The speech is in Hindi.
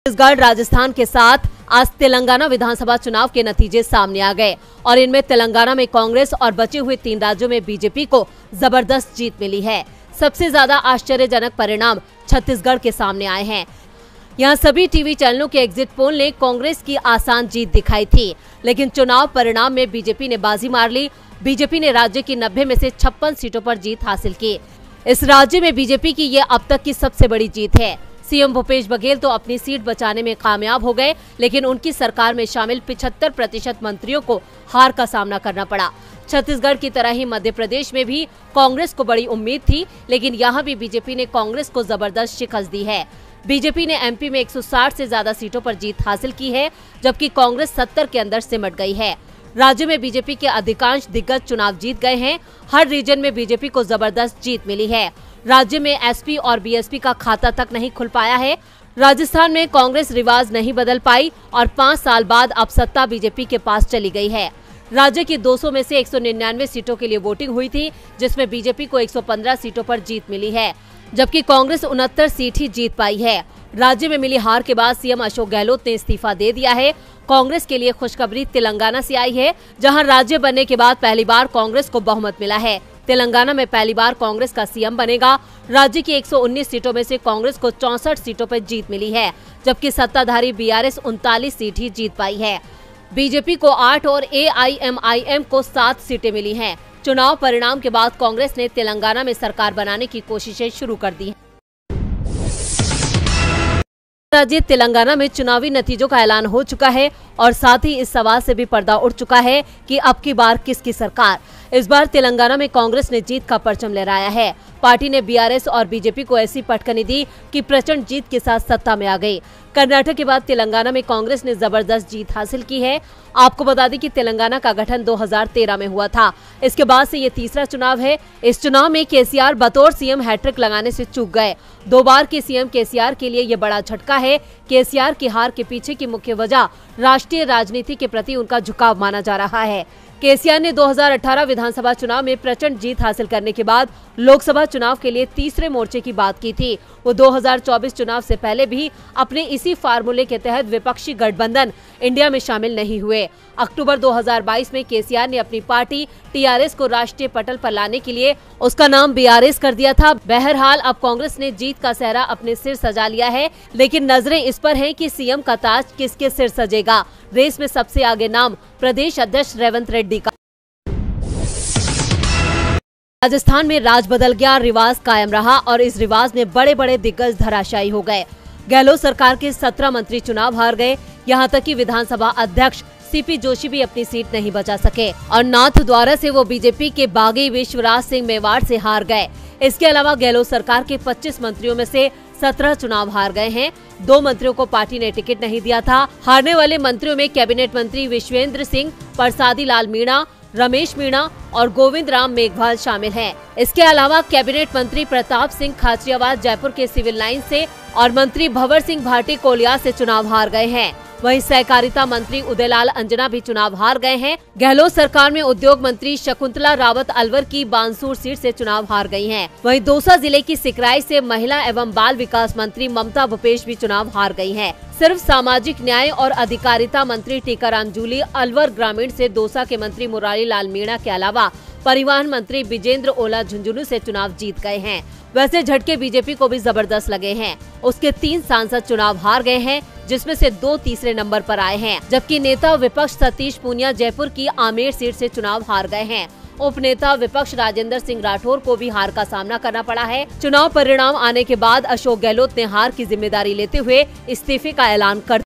छत्तीसगढ़, राजस्थान के साथ आज तेलंगाना विधानसभा चुनाव के नतीजे सामने आ गए और इनमें तेलंगाना में कांग्रेस और बचे हुए 3 राज्यों में बीजेपी को जबरदस्त जीत मिली है। सबसे ज्यादा आश्चर्यजनक परिणाम छत्तीसगढ़ के सामने आए हैं। यहां सभी टीवी चैनलों के एग्जिट पोल ने कांग्रेस की आसान जीत दिखाई थी, लेकिन चुनाव परिणाम में बीजेपी ने बाजी मार ली। बीजेपी ने राज्य की 90 में से 56 सीटों पर जीत हासिल की। इस राज्य में बीजेपी की ये अब तक की सबसे बड़ी जीत है। सीएम भूपेश बघेल तो अपनी सीट बचाने में कामयाब हो गए, लेकिन उनकी सरकार में शामिल 75% मंत्रियों को हार का सामना करना पड़ा। छत्तीसगढ़ की तरह ही मध्य प्रदेश में भी कांग्रेस को बड़ी उम्मीद थी, लेकिन यहाँ भी बीजेपी ने कांग्रेस को जबरदस्त शिकस्त दी है। बीजेपी ने एमपी में 160 से ज्यादा सीटों पर जीत हासिल की है, जबकि कांग्रेस 70 के अंदर सिमट गई है। राज्य में बीजेपी के अधिकांश दिग्गज चुनाव जीत गए हैं। हर रीजन में बीजेपी को जबरदस्त जीत मिली है। राज्य में एसपी और बीएसपी का खाता तक नहीं खुल पाया है। राजस्थान में कांग्रेस रिवाज नहीं बदल पाई और 5 साल बाद अब सत्ता बीजेपी के पास चली गई है। राज्य की 200 में से 199 सीटों के लिए वोटिंग हुई थी, जिसमें बीजेपी को 115 सीटों पर जीत मिली है, जबकि कांग्रेस 69 सीट ही जीत पाई है। राज्य में मिली हार के बाद सीएम अशोक गहलोत ने इस्तीफा दे दिया है। कांग्रेस के लिए खुशखबरी तेलंगाना से आई है, जहां राज्य बनने के बाद पहली बार कांग्रेस को बहुमत मिला है। तेलंगाना में पहली बार कांग्रेस का सीएम बनेगा। राज्य की 119 सीटों में से कांग्रेस को 64 सीटों पर जीत मिली है, जबकि सत्ताधारी बीआरएस 39 सीट ही जीत पाई है। बीजेपी को 8 और एआईएमआईएम को 7 सीटें मिली हैं। चुनाव परिणाम के बाद कांग्रेस ने तेलंगाना में सरकार बनाने की कोशिशें शुरू कर दी हैं। राज्य तेलंगाना में चुनावी नतीजों का ऐलान हो चुका है और साथ ही इस सवाल से भी पर्दा उठ चुका है कि अब की बार किसकी सरकार। इस बार तेलंगाना में कांग्रेस ने जीत का परचम लहराया है। पार्टी ने बीआरएस और बीजेपी को ऐसी पटकनी दी कि प्रचंड जीत के साथ सत्ता में आ गई। कर्नाटक के बाद तेलंगाना में कांग्रेस ने जबरदस्त जीत हासिल की है। आपको बता दें कि तेलंगाना का गठन 2013 में हुआ था। इसके बाद से ये तीसरा चुनाव है। इस चुनाव में केसीआर बतौर सीएम हैट्रिक लगाने से चूक गए। 2 बार के सीएम केसीआर के लिए ये बड़ा झटका है। केसीआर की हार के पीछे की मुख्य वजह राष्ट्रीय राजनीति के प्रति उनका झुकाव माना जा रहा है। केसीआर ने 2018 विधानसभा चुनाव में प्रचंड जीत हासिल करने के बाद लोकसभा चुनाव के लिए तीसरे मोर्चे की बात की थी। वो 2024 चुनाव से पहले भी अपने इसी फार्मूले के तहत विपक्षी गठबंधन इंडिया में शामिल नहीं हुए। अक्टूबर 2022 में केसीआर ने अपनी पार्टी टीआरएस को राष्ट्रीय पटल पर लाने के लिए उसका नाम बीआरएस कर दिया था। बहरहाल अब कांग्रेस ने जीत का सेहरा अपने सिर सजा लिया है, लेकिन नजरें इस पर हैं कि सीएम का ताज किसके सिर सजेगा। रेस में सबसे आगे नाम प्रदेश अध्यक्ष रेवंत रेड्डी का। राजस्थान में राज बदल गया, रिवाज कायम रहा और इस रिवाज में बड़े बड़े दिग्गज धराशायी हो गए। गहलोत सरकार के 17 मंत्री चुनाव हार गए। यहाँ तक कि विधानसभा अध्यक्ष सीपी जोशी भी अपनी सीट नहीं बचा सके और नाथद्वारा से वो बीजेपी के बागी विश्वराज सिंह मेवाड़ से हार गए। इसके अलावा गहलोत सरकार के 25 मंत्रियों में से 17 चुनाव हार गए हैं। 2 मंत्रियों को पार्टी ने टिकट नहीं दिया था। हारने वाले मंत्रियों में कैबिनेट मंत्री विश्वेंद्र सिंह, प्रसादी लाल मीणा, रमेश मीणा और गोविंद राम मेघवाल शामिल हैं। इसके अलावा कैबिनेट मंत्री प्रताप सिंह खाचरियावास जयपुर के सिविल लाइन से और मंत्री भंवर सिंह भाटी कोलिया से चुनाव हार गए हैं। वहीं सहकारिता मंत्री उदयलाल अंजना भी चुनाव हार गए हैं। गहलोत सरकार में उद्योग मंत्री शकुंतला रावत अलवर की बानसूर सीट से चुनाव हार गई हैं। वहीं दौसा जिले की सिकराई से महिला एवं बाल विकास मंत्री ममता भूपेश भी चुनाव हार गई हैं। सिर्फ सामाजिक न्याय और अधिकारिता मंत्री टीकाराम जूली अलवर ग्रामीण से दौसा के मंत्री मुरारी लाल मीणा के अलावा परिवहन मंत्री विजेंद्र ओला झुंझुनू से चुनाव जीत गए हैं। वैसे झटके बीजेपी को भी जबरदस्त लगे हैं। उसके 3 सांसद चुनाव हार गए हैं, जिसमें से 2 तीसरे नंबर पर आए हैं, जबकि नेता विपक्ष सतीश पूनिया जयपुर की आमेर सीट से चुनाव हार गए हैं। उपनेता विपक्ष राजेंद्र सिंह राठौर को भी हार का सामना करना पड़ा है। चुनाव परिणाम आने के बाद अशोक गहलोत ने हार की जिम्मेदारी लेते हुए इस्तीफे का ऐलान कर